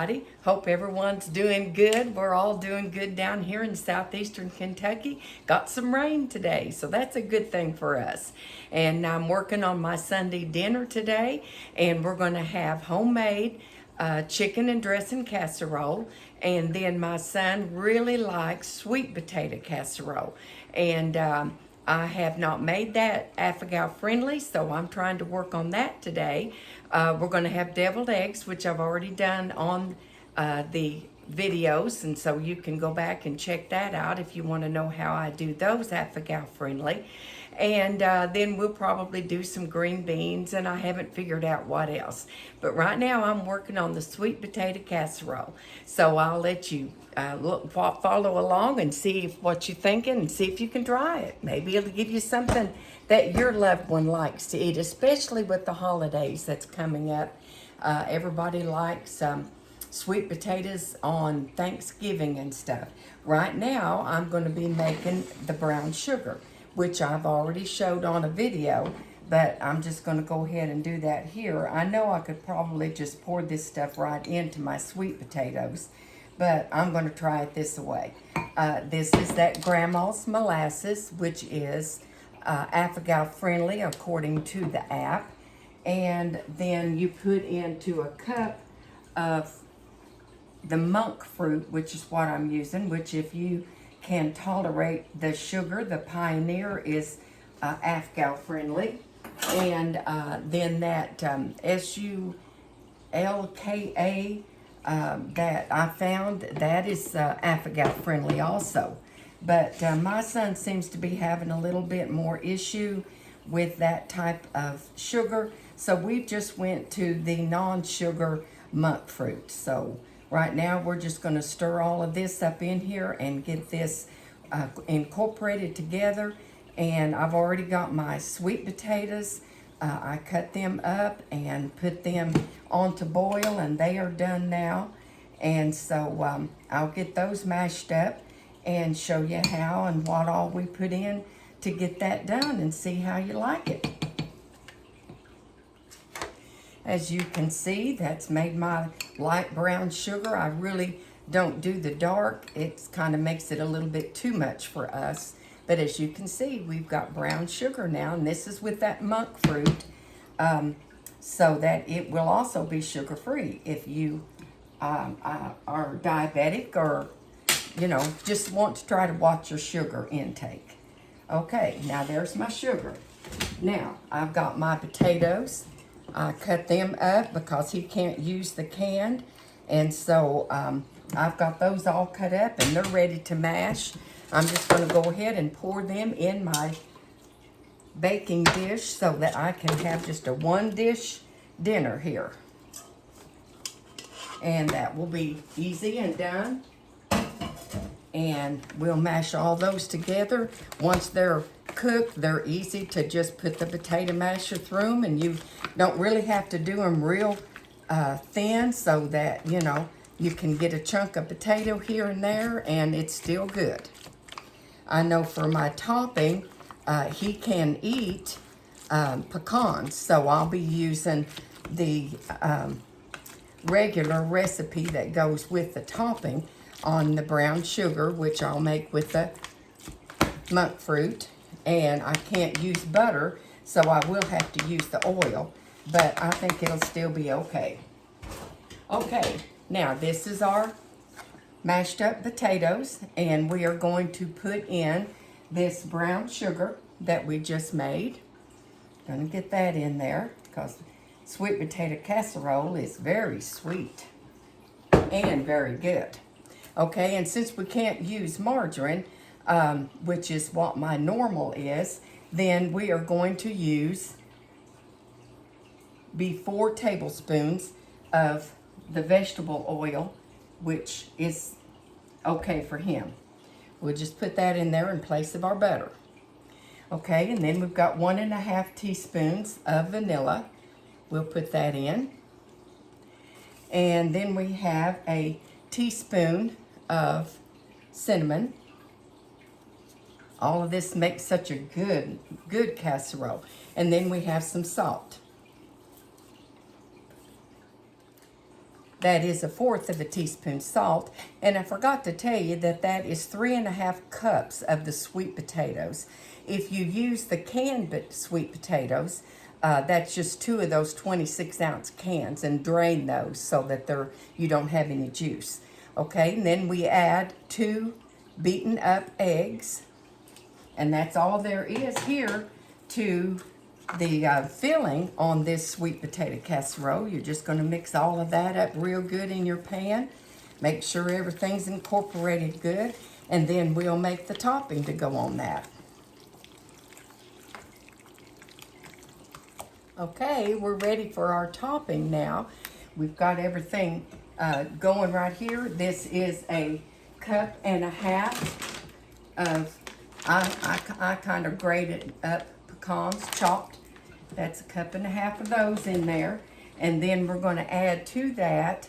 everybody. Hope everyone's doing good. We're all doing good down here in southeastern Kentucky. Got some rain today, so that's a good thing for us. And I'm working on my Sunday dinner today, and we're going to have homemade chicken and dressing casserole. And then my son really likes sweet potato casserole. And I have not made that Afghan friendly, so I'm trying to work on that today. We're going to have deviled eggs, which I've already done on the videos, and so you can go back and check that out if you want to know how I do those Afghan friendly. And then we'll probably do some green beans, and I haven't figured out what else. But right now I'm working on the sweet potato casserole. So I'll let you follow along and see what you're thinking and see if you can try it. Maybe it'll give you something that your loved one likes to eat, especially with the holidays that's coming up. Everybody likes sweet potatoes on Thanksgiving and stuff. Right now I'm going to be making the brown sugar, which I've already showed on a video, but I'm just going to go ahead and do that here. I know I could probably just pour this stuff right into my sweet potatoes, but I'm going to try it this way. This is that Grandma's molasses, which is Afghan friendly according to the app. And then you put into a cup of the monk fruit, which is what I'm using, which if you can tolerate the sugar, the Pioneer is Afghan friendly. And then that SULKA that I found, that is Afghan friendly also. But my son seems to be having a little bit more issue with that type of sugar, so we just went to the non-sugar monk fruit. So right now we're just going to stir all of this up in here and get this incorporated together. And I've already got my sweet potatoes. I cut them up and put them on to boil, and they are done now. And so I'll get those mashed up and show you how and what all we put in to get that done and see how you like it. As you can see, that's made my light brown sugar. I really don't do the dark. It kind of makes it a little bit too much for us. But as you can see, we've got brown sugar now, and this is with that monk fruit, so that it will also be sugar-free if you are diabetic or, you know, just want to try to watch your sugar intake. Okay, now there's my sugar. Now, I've got my potatoes. I cut them up because he can't use the canned, and so I've got those all cut up and they're ready to mash. I'm just going to go ahead and pour them in my baking dish so that I can have just a one-dish dinner here. And that will be easy and done. And we'll mash all those together. Once they're cooked, they're easy to just put the potato masher through them, and you don't really have to do them real thin, so that, you know, you can get a chunk of potato here and there and it's still good. I know for my topping, he can eat pecans, so I'll be using the regular recipe that goes with the topping on the brown sugar, which I'll make with the monk fruit. And I can't use butter, so I will have to use the oil, but I think it'll still be okay. Okay, now this is our mashed up potatoes, and we are going to put in this brown sugar that we just made. Gonna get that in there because sweet potato casserole is very sweet and very good. Okay, and since we can't use margarine, which is what my normal is, then we are going to use 4 tablespoons of the vegetable oil, which is okay for him. We'll just put that in there in place of our butter. Okay, and then we've got 1.5 teaspoons of vanilla. We'll put that in. And then we have a teaspoon of cinnamon. All of this makes such a good casserole. And then we have some salt. that is 1/4 of a teaspoon salt. And I forgot to tell you that that is 3.5 cups of the sweet potatoes. If you use the canned sweet potatoes, that's just 2 of those 26-ounce cans, and drain those so that you don't have any juice. Okay, and then we add 2 beaten up eggs, and that's all there is here to the filling on this sweet potato casserole. You're just going to mix all of that up real good in your pan. Make sure everything's incorporated good, and then we'll make the topping to go on that. Okay, we're ready for our topping now. We've got everything going right here. This is a 1.5 cups of, I kind of grated up pecans, chopped. That's 1.5 cups of those in there. And then we're going to add to that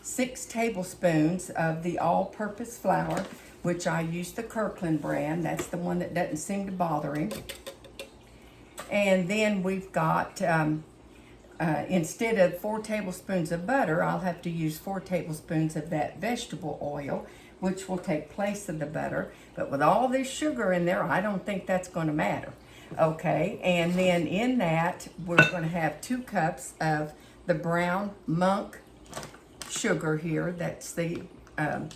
6 tablespoons of the all-purpose flour, which I use the Kirkland brand. That's the one that doesn't seem to bother him. And then we've got, instead of 4 tablespoons of butter, I'll have to use 4 tablespoons of that vegetable oil, which will take place of the butter. But with all this sugar in there, I don't think that's going to matter. Okay, and then in that, we're going to have 2 cups of the brown monk sugar here. That's the, the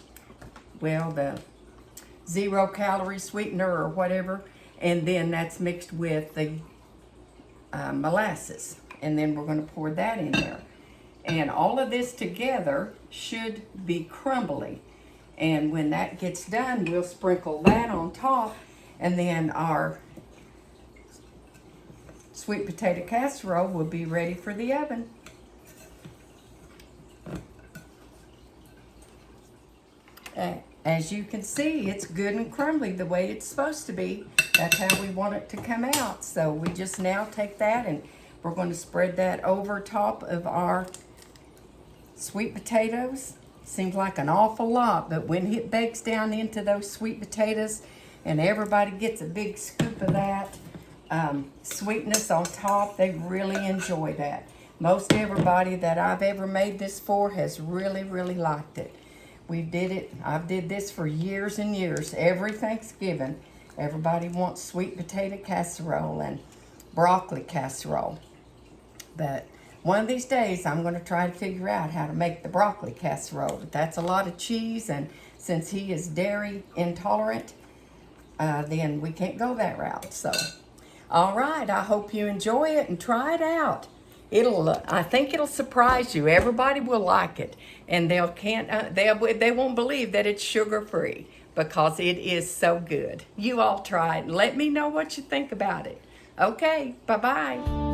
0-calorie sweetener or whatever. And then that's mixed with the molasses, and then we're going to pour that in there, and all of this together should be crumbly. And when that gets done, we'll sprinkle that on top, and then our sweet potato casserole will be ready for the oven. As you can see, it's good and crumbly the way it's supposed to be. That's how we want it to come out. So we just now take that, and we're going to spread that over top of our sweet potatoes. Seems like an awful lot, but when it bakes down into those sweet potatoes and everybody gets a big scoop of that sweetness on top, they really enjoy that. Most everybody that I've ever made this for has really, really liked it. I've did this for years and years. Every Thanksgiving, everybody wants sweet potato casserole and broccoli casserole. But one of these days, I'm going to try to figure out how to make the broccoli casserole. But that's a lot of cheese, and since he is dairy intolerant, then we can't go that route. So, all right, I hope you enjoy it and try it out. I think it'll surprise you. Everybody will like it, and they won't believe that it's sugar-free because it is so good. You all try it and let me know what you think about it. Okay, bye-bye.